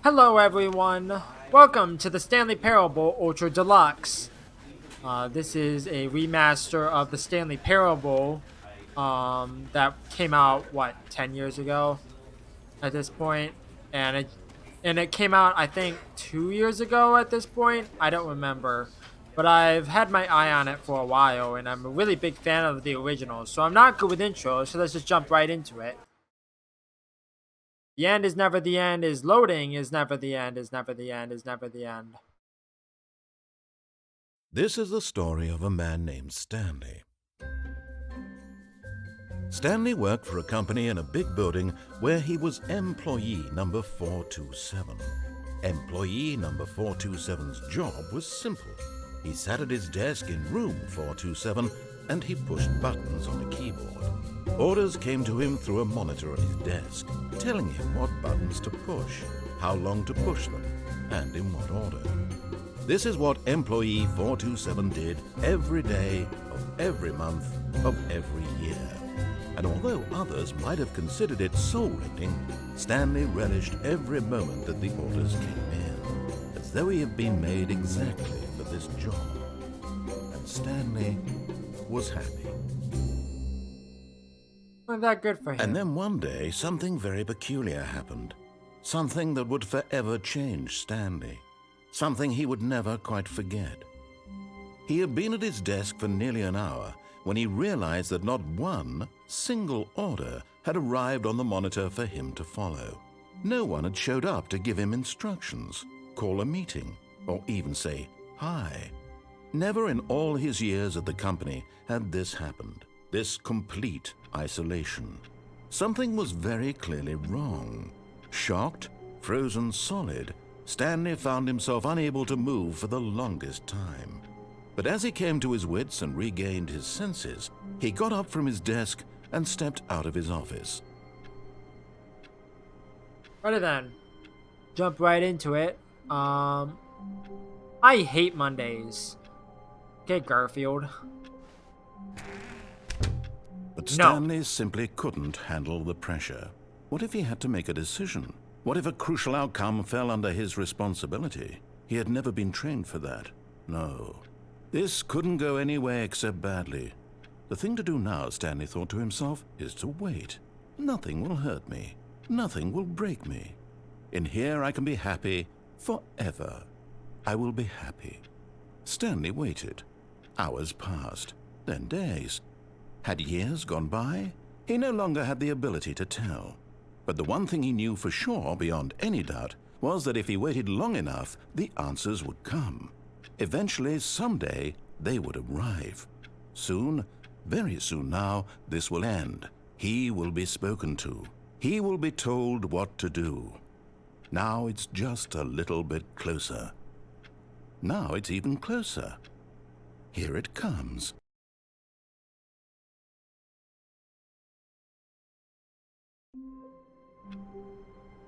Hello everyone, welcome to the Stanley Parable Ultra Deluxe. This is a remaster of the Stanley Parable that came out, 10 years ago at this point? And it came out, I think, 2 years ago at this point? I don't remember. But I've had my eye on it for a while, and I'm a really big fan of the original, so I'm not good with intros, so let's just jump right into it. The end is never the end, is loading is never the end, is never the end, is never the end. This is the story of a man named Stanley. Stanley worked for a company in a big building where he was employee number 427. Employee number 427's job was simple. He sat at his desk in room 427 and he pushed buttons on a keyboard. Orders came to him through a monitor on his desk, telling him what buttons to push, how long to push them, and in what order. This is what employee 427 did every day of every month of every year. And although others might have considered it soul-rending, Stanley relished every moment that the orders came in, as though he had been made exactly for this job. And Stanley was happy. Wasn't that good for him? And then one day, something very peculiar happened. Something that would forever change Stanley. Something he would never quite forget. He had been at his desk for nearly an hour when he realized that not one single order had arrived on the monitor for him to follow. No one had showed up to give him instructions, call a meeting, or even say hi. Never in all his years at the company had this happened, this complete isolation. Something was very clearly wrong. Shocked, frozen solid, Stanley found himself unable to move for the longest time. But as he came to his wits and regained his senses, he got up from his desk and stepped out of his office. Right then, jump right into it. I hate Mondays. Okay, Garfield. But Stanley simply couldn't handle the pressure. What if he had to make a decision? What if a crucial outcome fell under his responsibility? He had never been trained for that. No. This couldn't go any way except badly. The thing to do now, Stanley thought to himself, is to wait. Nothing will hurt me. Nothing will break me. In here I can be happy forever. I will be happy. Stanley waited. Hours passed, then days. Had years gone by? He no longer had the ability to tell. But the one thing he knew for sure, beyond any doubt, was that if he waited long enough, the answers would come. Eventually, someday, they would arrive. Soon, very soon now, this will end. He will be spoken to. He will be told what to do. Now it's just a little bit closer. Now it's even closer. Here it comes.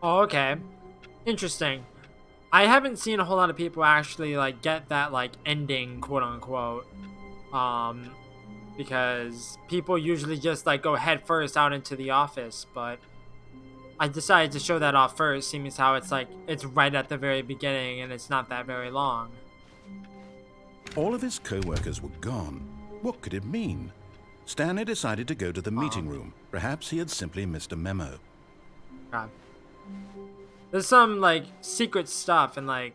Oh, okay. Interesting. I haven't seen a whole lot of people actually get that ending, quote unquote. Because people usually just go head first out into the office, but I decided to show that off first, seeing as how it's right at the very beginning and it's not that very long. All of his co-workers were gone. What could it mean? Stanley decided to go to the meeting room. Perhaps he had simply missed a memo. God. There's some secret stuff and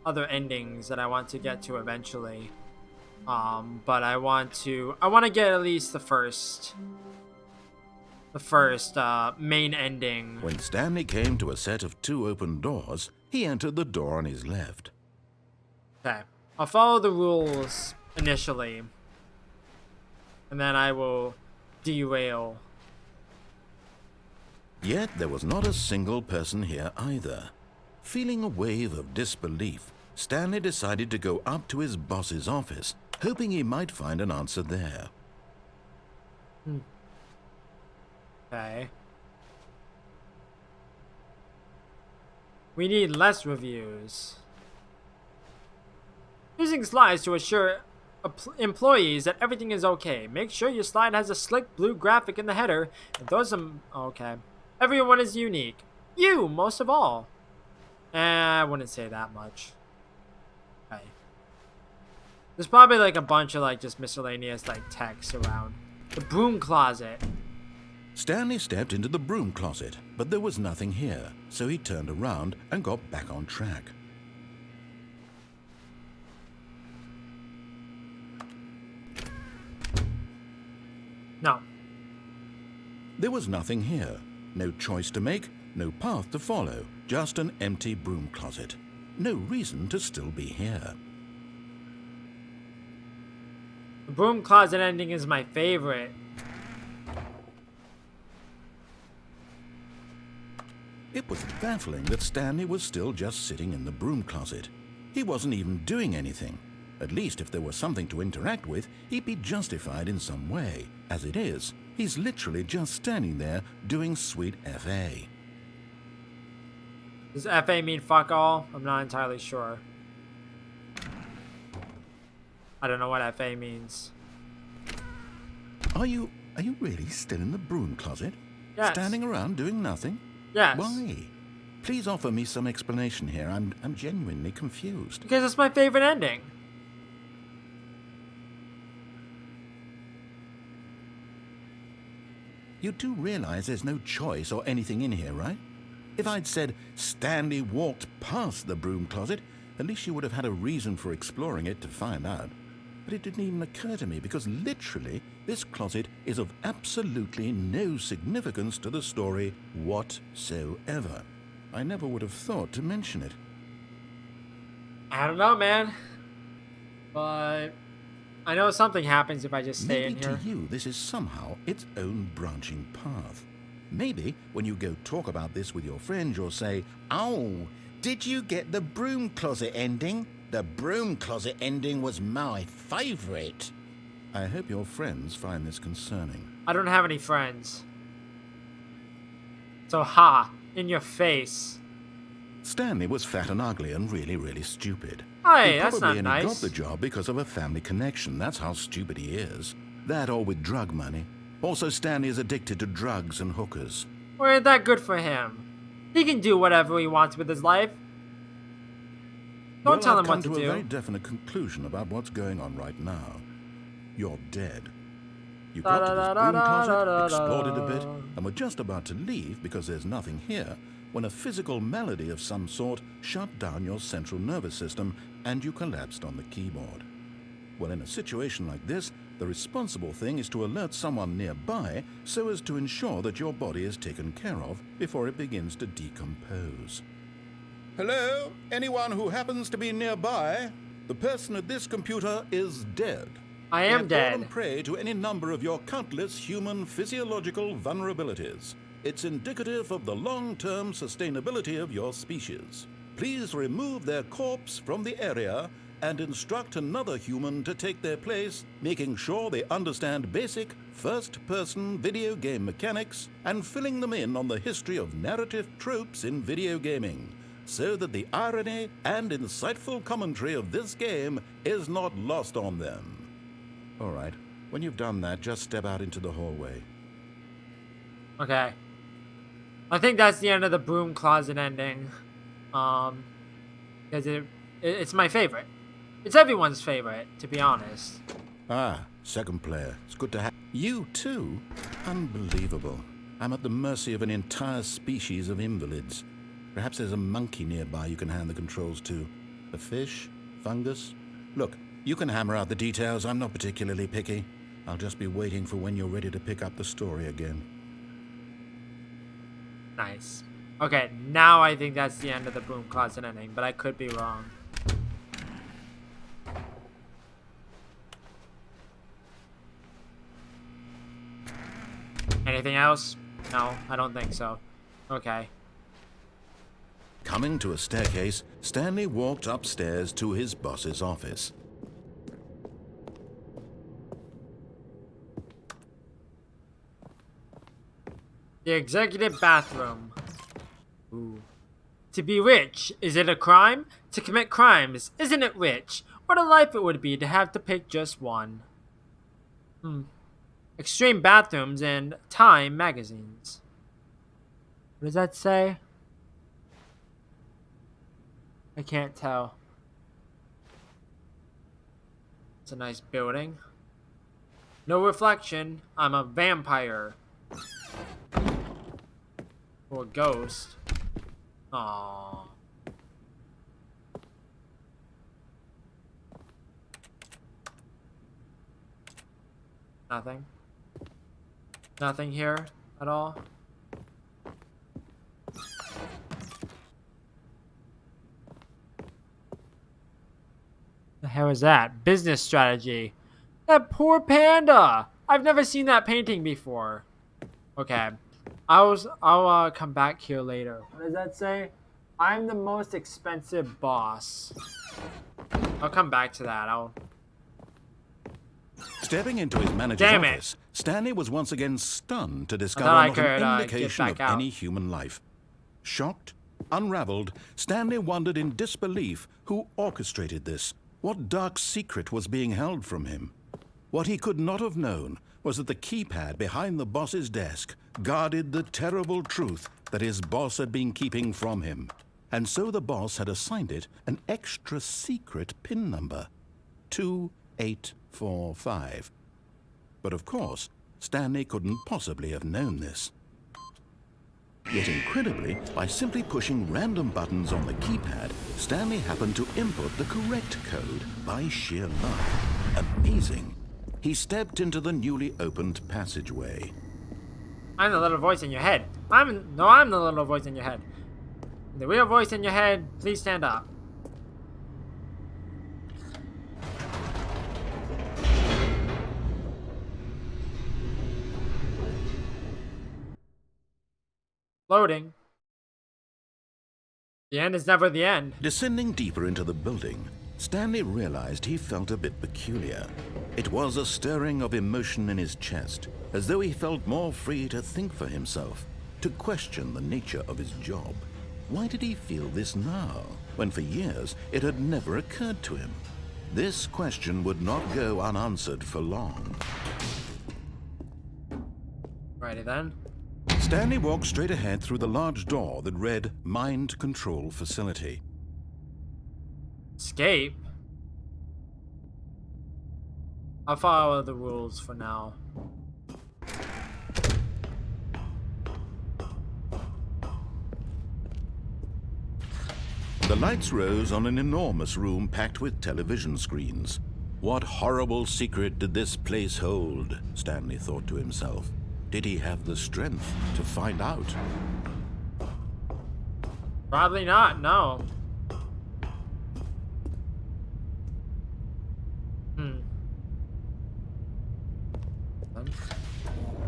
other endings that I want to get to eventually. But I want to get at least the first main ending. When Stanley came to a set of 2 open doors, he entered the door on his left. Okay. I'll follow the rules initially. And then I will derail. Yet there was not a single person here either. Feeling a wave of disbelief, Stanley decided to go up to his boss's office, hoping he might find an answer there. Okay. We need less reviews. Using slides to assure employees that everything is okay. Make sure your slide has a slick blue graphic in the header and throw some... Okay. Everyone is unique. You, most of all. I wouldn't say that much. Okay. There's probably like a bunch of like just miscellaneous like text around. The broom closet. Stanley stepped into the broom closet, but there was nothing here, so he turned around and got back on track. No. There was nothing here. No choice to make, no path to follow, just an empty broom closet. No reason to still be here. The broom closet ending is my favorite. It was baffling that Stanley was still just sitting in the broom closet. He wasn't even doing anything. At least if there was something to interact with, he'd be justified in some way. As it is, he's literally just standing there doing sweet FA. Does FA mean fuck all? I'm not entirely sure. I don't know what FA means. Are you really still in the broom closet? Yes. Standing around doing nothing? Yes. Why? Please offer me some explanation here. I'm genuinely confused. Because it's my favorite ending. You do realize there's no choice or anything in here, right? If I'd said Stanley walked past the broom closet, at least you would have had a reason for exploring it to find out. But it didn't even occur to me because literally this closet is of absolutely no significance to the story whatsoever. I never would have thought to mention it. I don't know, man. But I know something happens if I just stay in Maybe here. to you this is somehow its own branching path. Maybe when you go talk about this with your friends, you'll say, "Oh, did you get the broom closet ending? The broom closet ending was my favorite." I hope your friends find this concerning. I don't have any friends. So ha, in your face. Stanley was fat and ugly and really, really stupid. Hey, He that's probably not only nice. got the job because of a family connection. That's how stupid he is. That or with drug money. Also, Stanley is addicted to drugs and hookers. Or ain't that good for him? He can do whatever he wants with his life. Don't tell him what to I've come to a very do. definite conclusion about what's going on right now. You're dead. You got to this broom closet, explored it a bit, and were just about to leave because there's nothing here when a physical malady of some sort shut down your central nervous system and you collapsed on the keyboard. Well, in a situation like this, the responsible thing is to alert someone nearby so as to ensure that your body is taken care of before it begins to decompose. Hello? Anyone who happens to be nearby? The person at this computer is dead. I am They have fallen dead. prey to any number of your countless human physiological vulnerabilities. It's indicative of the long-term sustainability of your species. Please remove their corpse from the area and instruct another human to take their place, making sure they understand basic first-person video game mechanics and filling them in on the history of narrative tropes in video gaming, so that the irony and insightful commentary of this game is not lost on them. All right, when you've done that, just step out into the hallway. Okay. I think that's the end of the broom closet ending. Because it's my favorite. It's everyone's favorite, to be honest. Ah, second player. It's good to have you too. Unbelievable. I'm at the mercy of an entire species of invalids. Perhaps there's a monkey nearby you can hand the controls to. A fish? Fungus? Look, you can hammer out the details. I'm not particularly picky. I'll just be waiting for when you're ready to pick up the story again. Nice. Okay, now I think that's the end of the broom closet ending, but I could be wrong. Anything else? No, I don't think so. Okay. Coming to a staircase, Stanley walked upstairs to his boss's office. The executive bathroom. Ooh. To be rich, is it a crime? To commit crimes, isn't it rich? What a life it would be to have to pick just one. Extreme bathrooms and Time magazines. What does that say? I can't tell. It's a nice building. No reflection. I'm a vampire. Or a ghost. Aww. Nothing. Nothing here at all. The hell is that? Business strategy. That poor panda. I've never seen that painting before. Okay. I'll come back here later. What does that say? I'm the most expensive boss. I'll come back to that. Stepping into his manager's Damn it. office, Stanley was once again stunned to discover I not could, an get indication back of out. any human life. Shocked, unraveled, Stanley wondered in disbelief who orchestrated this. What dark secret was being held from him? What he could not have known was that the keypad behind the boss's desk guarded the terrible truth that his boss had been keeping from him. And so the boss had assigned it an extra secret PIN number, 2845. But of course, Stanley couldn't possibly have known this. Yet incredibly, by simply pushing random buttons on the keypad, Stanley happened to input the correct code by sheer luck. Amazing. He stepped into the newly opened passageway. I'm the little voice in your head. I'm the little voice in your head. The real voice in your head, please stand up. Loading. The end is never the end. Descending deeper into the building, Stanley realized he felt a bit peculiar. It was a stirring of emotion in his chest, as though he felt more free to think for himself, to question the nature of his job. Why did he feel this now, when for years it had never occurred to him? This question would not go unanswered for long. Righty then. Stanley walked straight ahead through the large door that read Mind Control Facility. Escape? I'll follow the rules for now. The lights rose on an enormous room packed with television screens. What horrible secret did this place hold? Stanley thought to himself. Did he have the strength to find out? Probably not, no.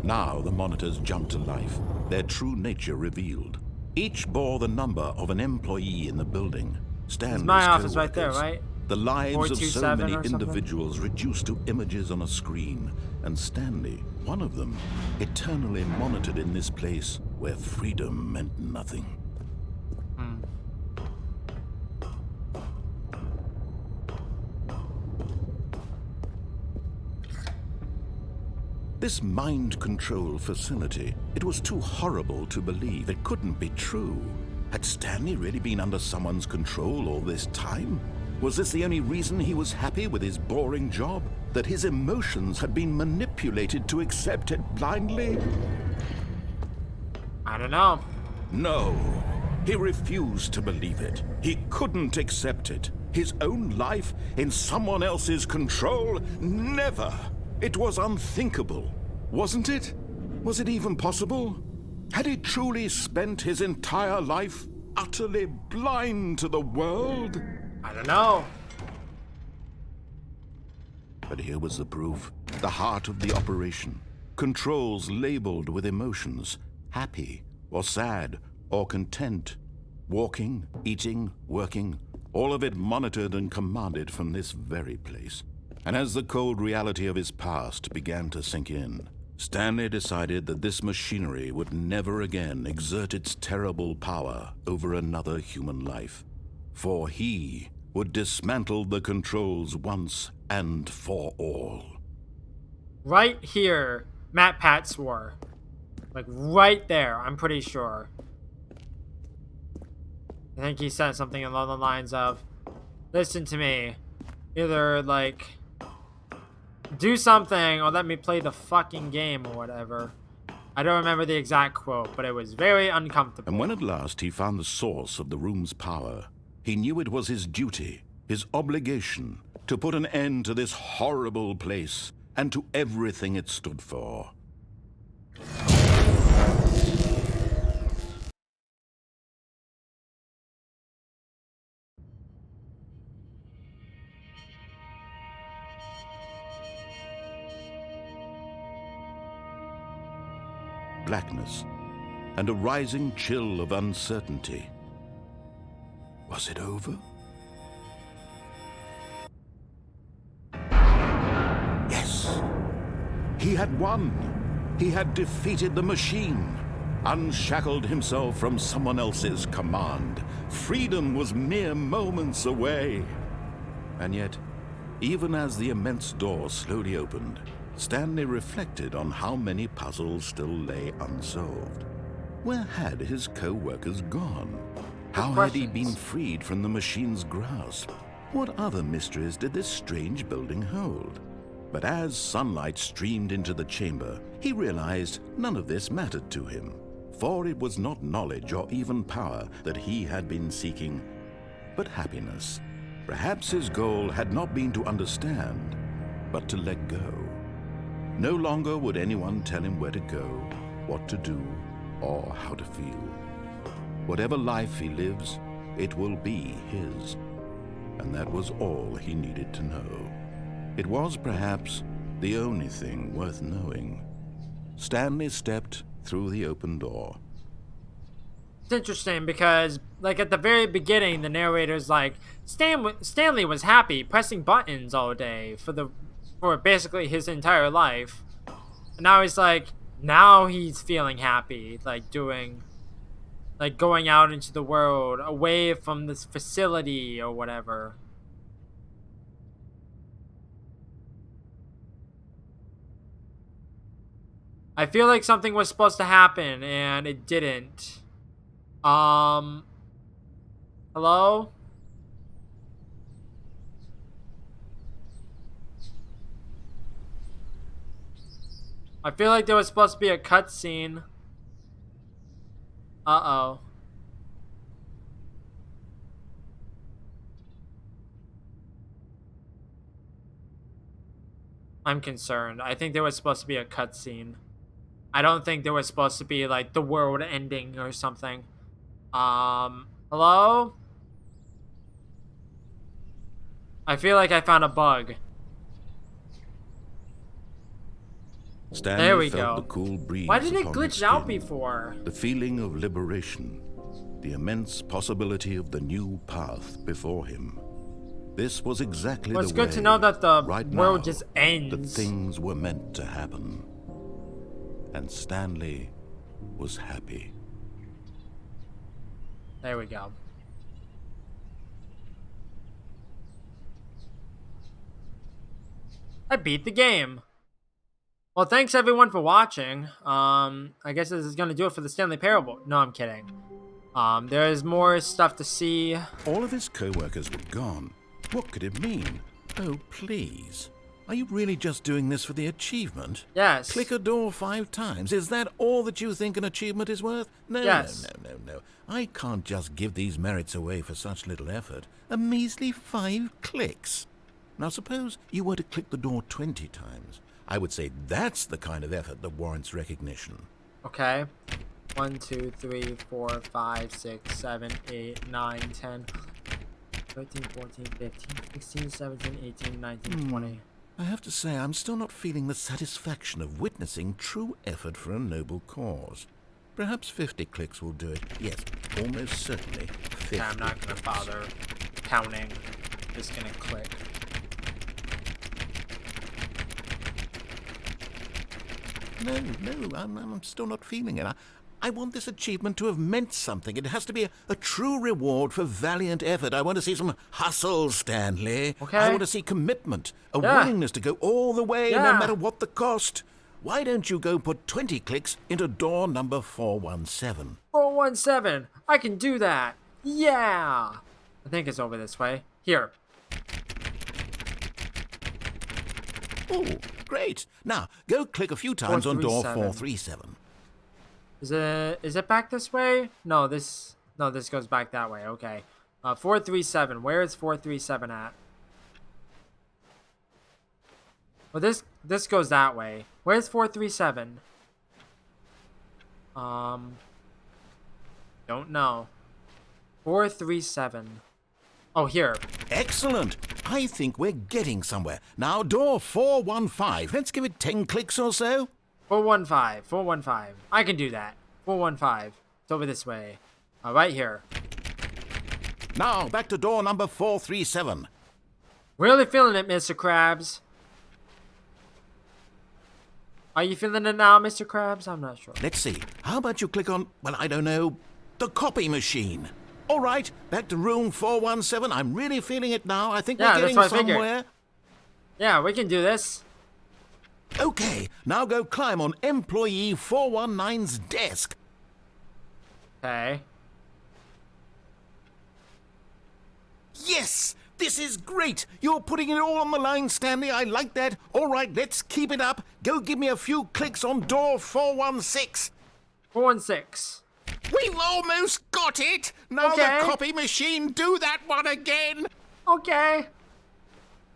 Now the monitors jumped to life, their true nature revealed. Each bore the number of an employee in the building. Stanley's It's my office right there, co-workers. right? The lives of so 427 many or something? individuals reduced to images on a screen, and Stanley, one of them, eternally monitored in this place where freedom meant nothing. This mind control facility, it was too horrible to believe. It couldn't be true. Had Stanley really been under someone's control all this time? Was this the only reason he was happy with his boring job? That his emotions had been manipulated to accept it blindly? I don't know. No. He refused to believe it. He couldn't accept it. His own life in someone else's control? Never. It was unthinkable. Wasn't it? Was it even possible? Had he truly spent his entire life utterly blind to the world? I don't know. But here was the proof. The heart of the operation. Controls labeled with emotions. Happy or sad or content. Walking, eating, working. All of it monitored and commanded from this very place. And as the cold reality of his past began to sink in, Stanley decided that this machinery would never again exert its terrible power over another human life. For he would dismantle the controls once and for all. Right here, Matt Pat swore. Like right there, I'm pretty sure. I think he said something along the lines of, listen to me. Either, like, do something or let me play the fucking game or whatever. I don't remember the exact quote, but it was very uncomfortable. And when at last he found the source of the room's power, he knew it was his duty, his obligation, to put an end to this horrible place and to everything it stood for. Blackness and a rising chill of uncertainty. Was it over? Yes! He had won! He had defeated the machine, unshackled himself from someone else's command. Freedom was mere moments away. And yet, even as the immense door slowly opened, Stanley reflected on how many puzzles still lay unsolved. Where had his co-workers gone? How had he been freed from the machine's grasp? What other mysteries did this strange building hold? But as sunlight streamed into the chamber, he realized none of this mattered to him, for it was not knowledge or even power that he had been seeking, but happiness. Perhaps his goal had not been to understand, but to let go. No longer would anyone tell him where to go, what to do, or how to feel. Whatever life he lives, it will be his. And that was all he needed to know. It was perhaps the only thing worth knowing. Stanley stepped through the open door. It's interesting because, like, at the very beginning, the narrator's like, Stanley was happy pressing buttons all day for basically his entire life. And now he's like, now he's feeling happy, like going out into the world, away from this facility or whatever. I feel like something was supposed to happen and it didn't. Hello? I feel like there was supposed to be a cutscene. Uh-oh. I'm concerned. I think there was supposed to be a cutscene. I don't think there was supposed to be, like, the world ending or something. Hello? I feel like I found a bug. Stanley there we felt go. The cool breeze. Why did it upon glitch his out skin, before? The feeling of liberation, the immense possibility of the new path before him. This was exactly Well, it's the way, good to know that the right world now, just ends. that things were meant to happen. And Stanley was happy. There we go. I beat the game. Well, thanks everyone for watching. I guess this is gonna do it for the Stanley Parable. No, I'm kidding. There is more stuff to see. All of his co-workers were gone. What could it mean? Oh, please. Are you really just doing this for the achievement? Yes. Click a door 5 times. Is that all that you think an achievement is worth? No, yes. No. I can't just give these merits away for such little effort. A measly 5 clicks. Now suppose you were to click the door 20 times. I would say that's the kind of effort that warrants recognition. Okay. 1, 2, 3, 4, 5, 6, 7, 8, 9, 10, 13, 14, 15, 16, 17, 18, 19, 20. I have to say, I'm still not feeling the satisfaction of witnessing true effort for a noble cause. Perhaps 50 clicks will do it. Yes, almost certainly 50 I'm not gonna bother counting. Just gonna click. No, I'm still not feeling it. I want this achievement to have meant something. It has to be a true reward for valiant effort. I want to see some hustle, Stanley. Okay. I want to see commitment, a willingness to go all the way, no matter what the cost. Why don't you go put 20 clicks into door number 417? 417. I can do that. Yeah! I think it's over this way. Here. Oh, great. Now, go click a few times on door 437. Is it back this way? No, this goes back that way. Okay. 437. Where is 437 at? Well, this goes that way. Where's 437? Don't know. 437. Oh, here. Excellent. I think we're getting somewhere. Now, door 415. Let's give it 10 clicks or so. 415. 415. I can do that. 415. It's over this way. Right here. Now, back to door number 437. Really feeling it, Mr. Krabs. Are you feeling it now, Mr. Krabs? I'm not sure. Let's see. How about you click on, well, I don't know, the copy machine? All right, back to room 417. I'm really feeling it now. I think we're getting somewhere. Yeah, we can do this. Okay, now go climb on employee 419's desk. Okay. Yes! This is great! You're putting it all on the line, Stanley. I like that. All right, let's keep it up. Go give me a few clicks on door 416. 416. We've almost got it! Now okay. The copy machine, do that one again! Okay.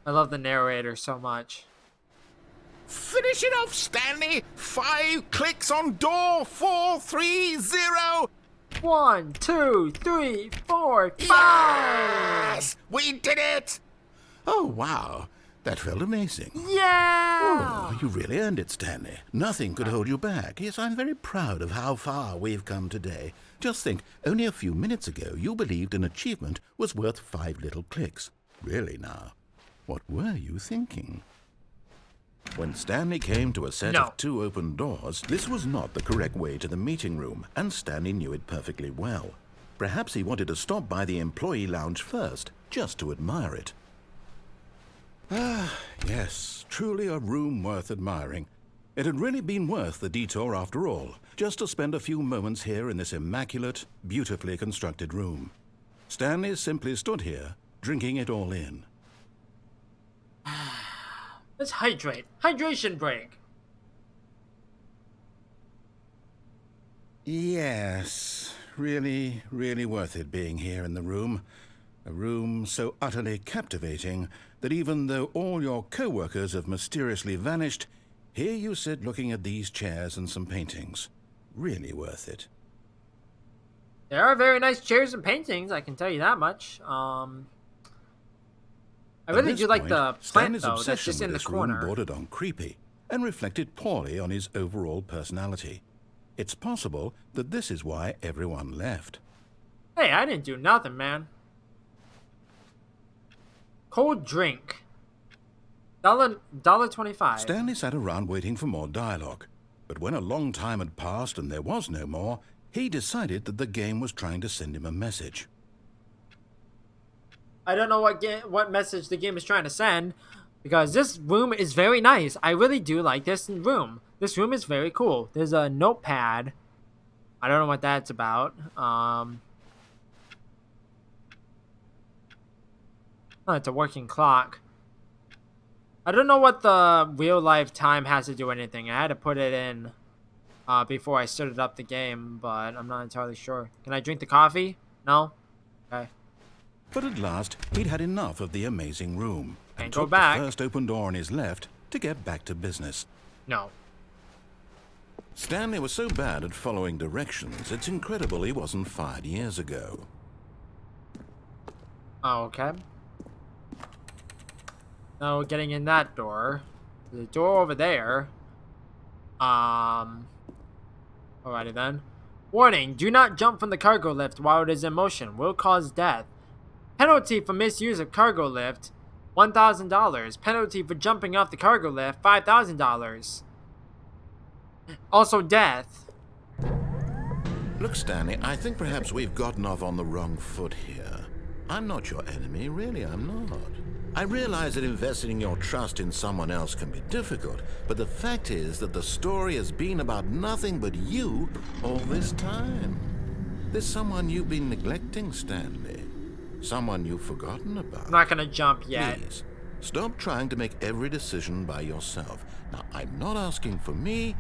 I love the narrator so much. Finish it off, Stanley! 5 clicks on door 430! 1, 2, 3, 4, 5! Yes! We did it! Oh, wow. That felt amazing. Yeah! Oh, you really earned it, Stanley. Nothing could hold you back. Yes, I'm very proud of how far we've come today. Just think, only a few minutes ago you believed an achievement was worth 5 little clicks. Really now, what were you thinking? When Stanley came to a set of 2 open doors, this was not the correct way to the meeting room, and Stanley knew it perfectly well. Perhaps he wanted to stop by the employee lounge first, just to admire it. Ah, yes, truly a room worth admiring. It had really been worth the detour after all, just to spend a few moments here in this immaculate, beautifully constructed room. Stanley simply stood here, drinking it all in. Let's hydrate. Hydration break. Yes, really, really worth it being here in the room. A room so utterly captivating that even though all your co-workers have mysteriously vanished, here you sit looking at these chairs and some paintings. Really worth it. There are very nice chairs and paintings, I can tell you that much. I really do like the plant, though, that's just in the corner. Room bordered on creepy and reflected poorly on his overall personality. It's possible that this is why everyone left. Hey, I didn't do nothing, man. Cold drink. $1.25. Stanley sat around waiting for more dialogue. But when a long time had passed and there was no more, he decided that the game was trying to send him a message. I don't know what message the game is trying to send, because this room is very nice. I really do like this room. This room is very cool. There's a notepad. I don't know what that's about. Oh, it's a working clock. I don't know what the real life time has to do with anything. I had to put it in before I started up the game, but I'm not entirely sure. Can I drink the coffee? No? Okay. But at last, he'd had enough of the amazing room and Go took back. the first open door on his left to get back to business. No. Stanley was so bad at following directions, it's incredible he wasn't fired years ago. Oh, okay. Now getting in that door. There's a door over there. Alrighty then. Warning, do not jump from the cargo lift while it is in motion. Will cause death. Penalty for misuse of cargo lift, $1,000. Penalty for jumping off the cargo lift, $5,000. Also death. Look, Stanley, I think perhaps we've gotten off on the wrong foot here. I'm not your enemy, really, I'm not. I realize that investing your trust in someone else can be difficult, but the fact is that the story has been about nothing but you all this time. There's someone you've been neglecting, Stanley. Someone you've forgotten about. I'm not gonna jump yet. Please, stop trying to make every decision by yourself. Now, I'm not asking for me,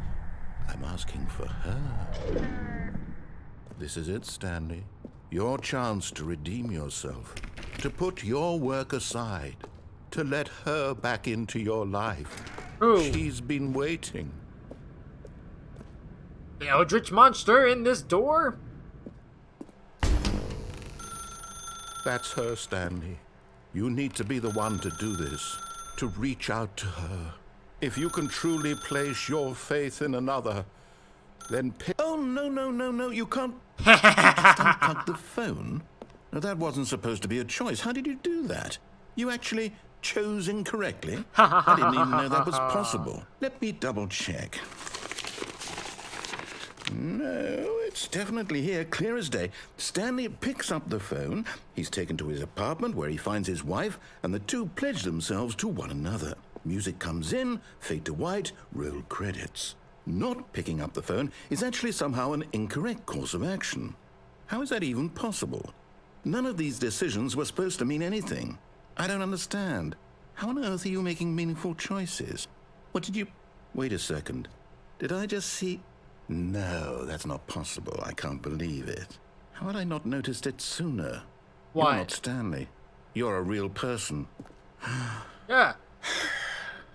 I'm asking for her. This is it, Stanley. Your chance to redeem yourself, to put your work aside, to let her back into your life. Ooh. She's been waiting. The eldritch monster in this door? That's her, Stanley. You need to be the one to do this, to reach out to her. If you can truly place your faith in another, then oh, no, you can't. You just unplug the phone? Now, that wasn't supposed to be a choice. How did you do that? You actually chose incorrectly? I didn't even know that was possible. Let me double check. No, it's definitely here, clear as day. Stanley picks up the phone. He's taken to his apartment where he finds his wife, and the two pledge themselves to one another. Music comes in, fade to white, roll credits. Not picking up the phone is actually somehow an incorrect course of action. How is that even possible? None of these decisions were supposed to mean anything. I don't understand. How on earth are you making meaningful choices? What did you... Wait a second. Did I just see... No, that's not possible. I can't believe it. How had I not noticed it sooner? What? You're not Stanley. You're a real person. Yeah.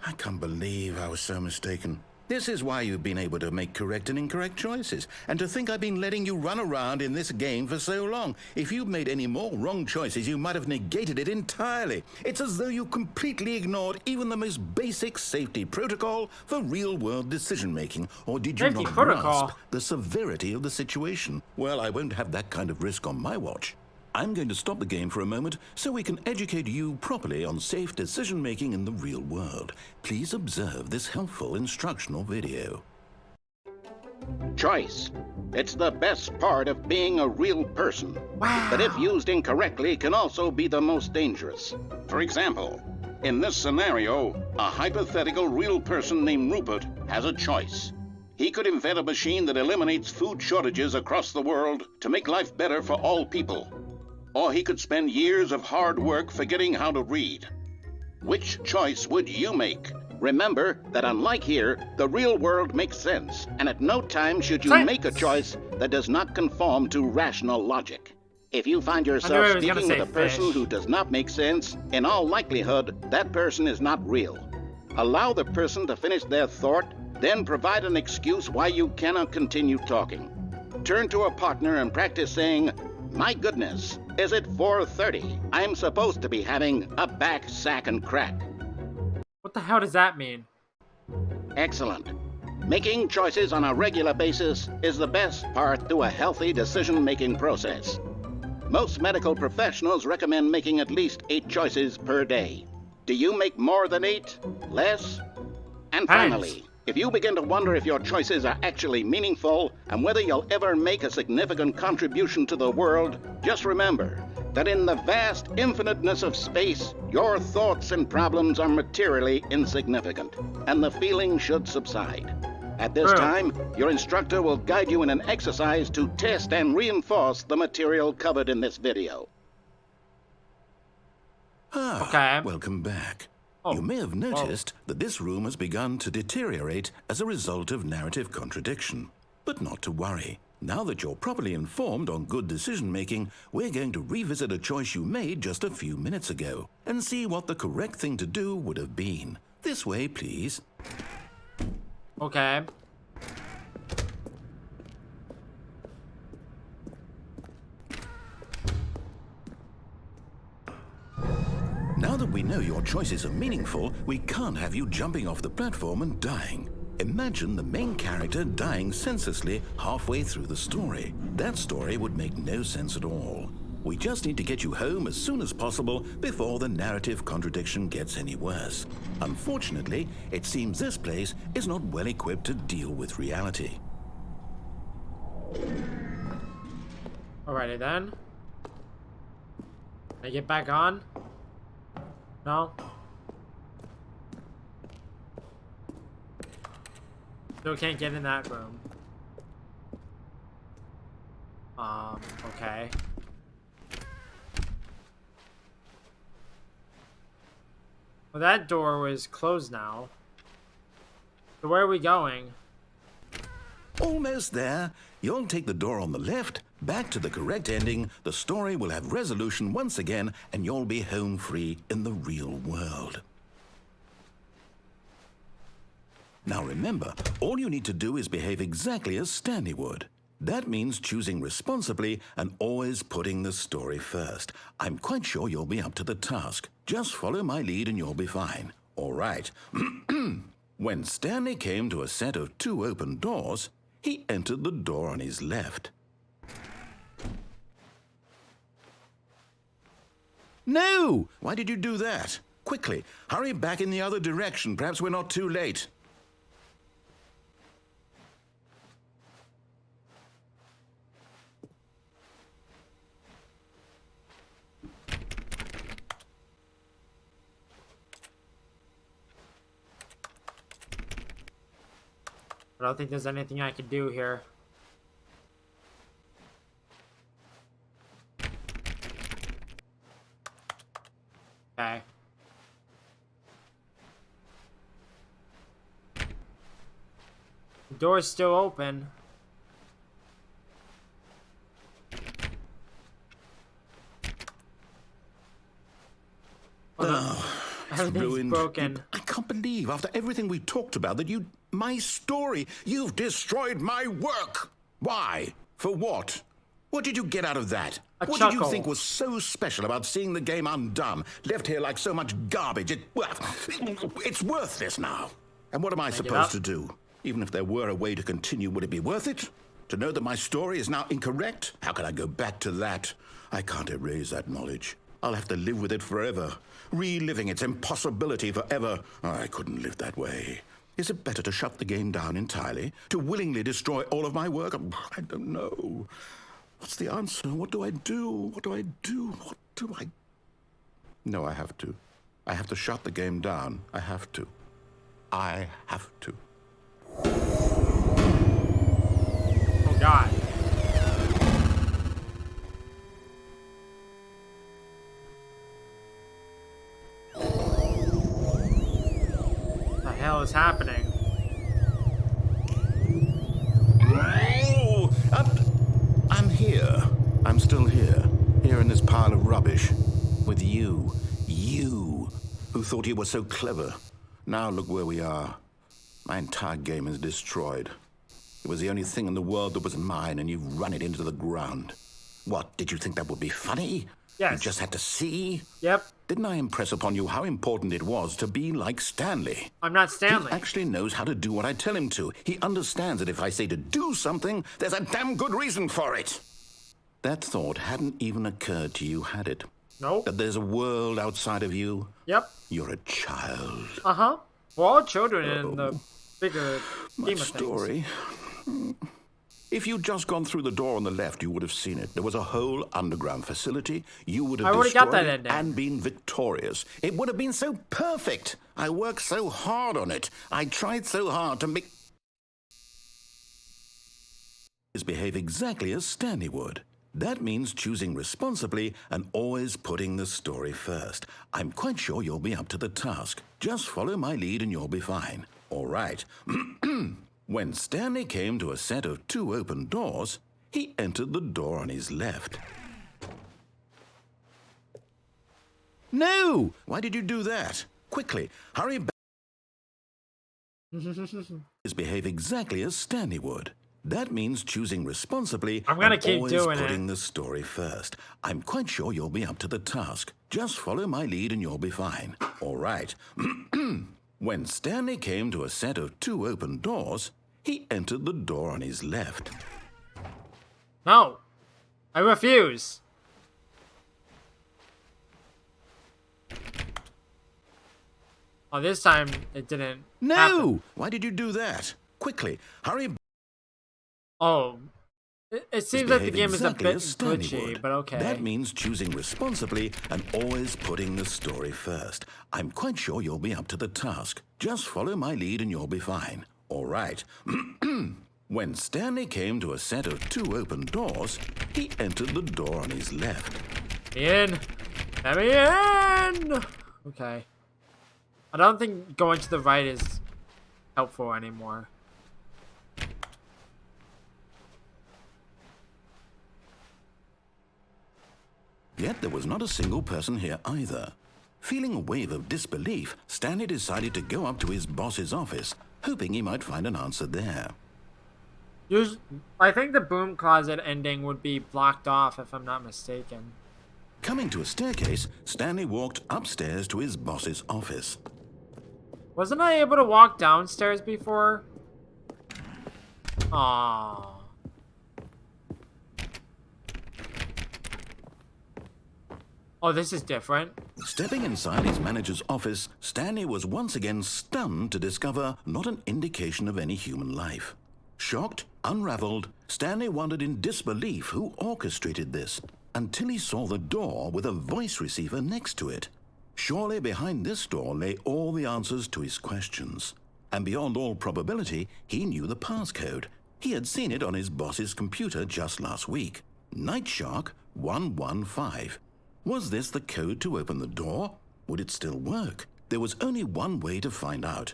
I can't believe I was so mistaken. This is why you've been able to make correct and incorrect choices. And to think I've been letting you run around in this game for so long. If you'd made any more wrong choices, you might have negated it entirely. It's as though you completely ignored even the most basic safety protocol for real-world decision-making. Or did you Safety not protocol? grasp the severity of the situation? Well, I won't have that kind of risk on my watch. I'm going to stop the game for a moment so we can educate you properly on safe decision-making in the real world. Please observe this helpful instructional video. Choice. It's the best part of being a real person. Wow. But if used incorrectly, can also be the most dangerous. For example, in this scenario, a hypothetical real person named Rupert has a choice. He could invent a machine that eliminates food shortages across the world to make life better for all people. Or he could spend years of hard work forgetting how to read. Which choice would you make? Remember that unlike here, the real world makes sense, and at no time should you make a choice that does not conform to rational logic. If you find yourself speaking with a person who does not make sense, in all likelihood, that person is not real. Allow the person to finish their thought, then provide an excuse why you cannot continue talking. Turn to a partner and practice saying, "My goodness, is it 4:30? I'm supposed to be having a back, sack, and crack." What the hell does that mean? Excellent. Making choices on a regular basis is the best part to a healthy decision-making process. Most medical professionals recommend making at least 8 choices per day. Do you make more than 8? Less? And finally, if you begin to wonder if your choices are actually meaningful and whether you'll ever make a significant contribution to the world, just remember that in the vast infiniteness of space, your thoughts and problems are materially insignificant, and the feeling should subside. At this time, your instructor will guide you in an exercise to test and reinforce the material covered in this video. Okay. Welcome back. You may have noticed that this room has begun to deteriorate as a result of narrative contradiction. But not to worry. Now that you're properly informed on good decision-making, we're going to revisit a choice you made just a few minutes ago and see what the correct thing to do would have been. This way, please. Okay. Now that we know your choices are meaningful, we can't have you jumping off the platform and dying. Imagine the main character dying senselessly halfway through the story. That story would make no sense at all. We just need to get you home as soon as possible before the narrative contradiction gets any worse. Unfortunately, it seems this place is not well equipped to deal with reality. Alrighty then. Can I get back on? No? Still can't get in that room. Okay. Well, that door was closed now. So where are we going? Almost there. You'll take the door on the left, back to the correct ending, the story will have resolution once again, and you'll be home free in the real world. Now remember, all you need to do is behave exactly as Stanley would. That means choosing responsibly and always putting the story first. I'm quite sure you'll be up to the task. Just follow my lead and you'll be fine. All right. When Stanley came to a set of 2 open doors, he entered the door on his left. No! Why did you do that? Quickly, hurry back in the other direction. Perhaps we're not too late. I don't think there's anything I can do here. Okay. The door's still open. Everything's Ruined. broken. I can't believe, after everything we talked about, that my story, you've destroyed my work. Why? For what? What did you get out of that? What did you think was so special about seeing the game undone, left here like so much garbage? It's worthless now. And what am I supposed to do? Even if there were a way to continue, would it be worth it? To know that my story is now incorrect? How can I go back to that? I can't erase that knowledge. I'll have to live with it forever, reliving its impossibility forever. I couldn't live that way. Is it better to shut the game down entirely? To willingly destroy all of my work? I don't know. What's the answer? What do I do? What do I do? What do I... No, I have to. I have to shut the game down. I have to. I have to. Oh, God. What the hell is happening? Oh, I'm here. I'm still here. Here in this pile of rubbish. With you. You, who thought you were so clever. Now look where we are. My entire game is destroyed. It was the only thing in the world that was mine, and you've run it into the ground. What, did you think that would be funny? Yes. You just had to see? Yep. Didn't I impress upon you how important it was to be like Stanley? I'm not Stanley. He actually knows how to do what I tell him to. He understands that if I say to do something, there's a damn good reason for it. That thought hadn't even occurred to you, had it? Nope. That there's a world outside of you? Yep. You're a child. Uh-huh. We're all children in the bigger scheme of story. If you'd just gone through the door on the left, you would have seen it. There was a whole underground facility. You would have destroyed it and been victorious. It would have been so perfect. I worked so hard on it. I tried so hard to make... behave exactly as Stanley would. That means choosing responsibly and always putting the story first. I'm quite sure you'll be up to the task. Just follow my lead and you'll be fine. All right. When Stanley came to a set of 2 open doors, he entered the door on his left. No! Why did you do that? Quickly, hurry back. Behave exactly as Stanley would. That means choosing responsibly and always putting the story first. I'm quite sure you'll be up to the task. Just follow my lead and you'll be fine. All right. When Stanley came to a set of 2 open doors, he entered the door on his left. No. I refuse. Oh, this time it didn't happen. Why did you do that? Quickly, hurry. Oh. It seems like the game is a bit glitchy, but okay. That means choosing responsibly and always putting the story first. I'm quite sure you'll be up to the task. Just follow my lead and you'll be fine. All right. When Stanley came to a set of 2 open doors, he entered the door on his left. In. Let me in! Okay. I don't think going to the right is helpful anymore. Yet there was not a single person here either. Feeling a wave of disbelief, Stanley decided to go up to his boss's office, hoping he might find an answer there. I think the broom closet ending would be blocked off if I'm not mistaken. Coming to a staircase, Stanley walked upstairs to his boss's office. Wasn't I able to walk downstairs before? Aww. Oh, this is different. Stepping inside his manager's office, Stanley was once again stunned to discover not an indication of any human life. Shocked, unraveled, Stanley wondered in disbelief who orchestrated this, until he saw the door with a voice receiver next to it. Surely behind this door lay all the answers to his questions. And beyond all probability, he knew the passcode. He had seen it on his boss's computer just last week. Nightshark 115. Was this the code to open the door? Would it still work? There was only one way to find out.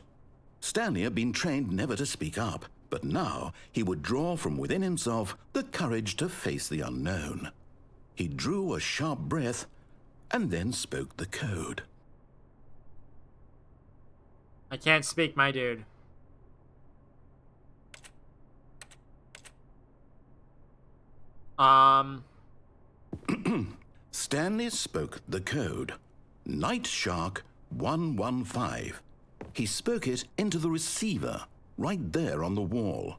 Stanley had been trained never to speak up, but now he would draw from within himself the courage to face the unknown. He drew a sharp breath and then spoke the code. I can't speak, my dude. Stanley spoke the code. Nightshark 115. He spoke it into the receiver, right there on the wall.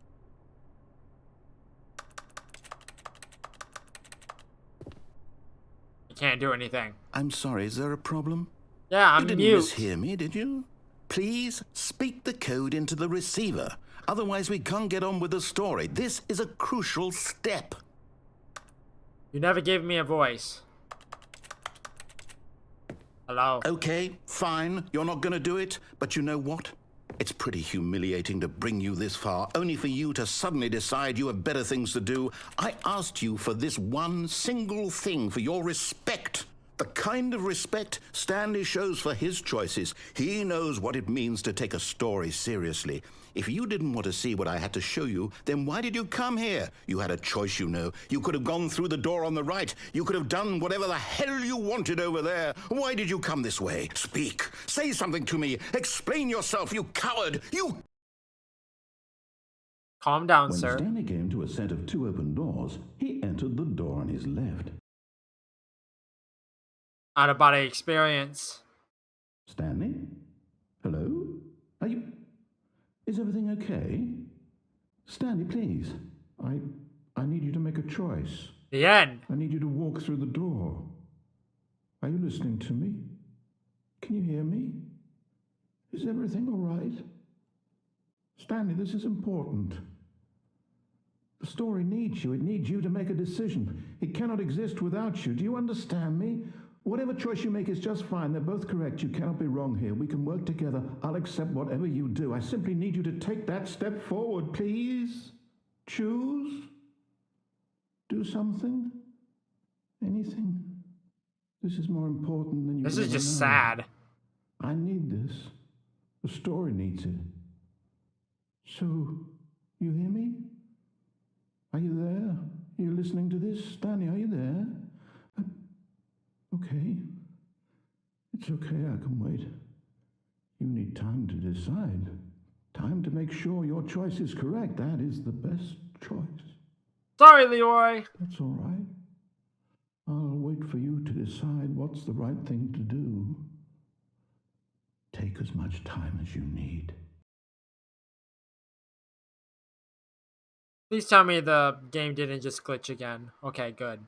I can't do anything. I'm sorry, is there a problem? Yeah, I'm You didn't mute. mishear me, did you? Please speak the code into the receiver. Otherwise, we can't get on with the story. This is a crucial step. You never gave me a voice. Hello? Okay, fine. You're not going to do it. But you know what? It's pretty humiliating to bring you this far, only for you to suddenly decide you have better things to do. I asked you for this one single thing, for your respect. The kind of respect Stanley shows for his choices. He knows what it means to take a story seriously. If you didn't want to see what I had to show you, then why did you come here? You had a choice, you know. You could have gone through the door on the right. You could have done whatever the hell you wanted over there. Why did you come this way? Speak. Say something to me. Explain yourself, you coward. You... Calm down, When sir. Stanley came to a set of 2 open doors, he entered the door on his left. Out of body experience. Stanley? Hello? Are you... Is everything okay? Stanley, please. I need you to make a choice. The end. I need you to walk through the door. Are you listening to me? Can you hear me? Is everything all right? Stanley, this is important. The story needs you. It needs you to make a decision. It cannot exist without you. Do you understand me? Whatever choice you make is just fine. They're both correct. You cannot be wrong here. We can work together. I'll accept whatever you do. I simply need you to take that step forward, please. Choose. Do something. Anything. This is more important than you This will is ever just know. sad. I need this. The story needs it. So, you hear me? Are you there? Are you listening to this? Stanley, are you there? Okay. It's okay, I can wait. You need time to decide. Time to make sure your choice is correct. That is the best choice. Sorry, Leroy. That's all right. I'll wait for you to decide what's the right thing to do. Take as much time as you need. Please tell me the game didn't just glitch again. Okay, good.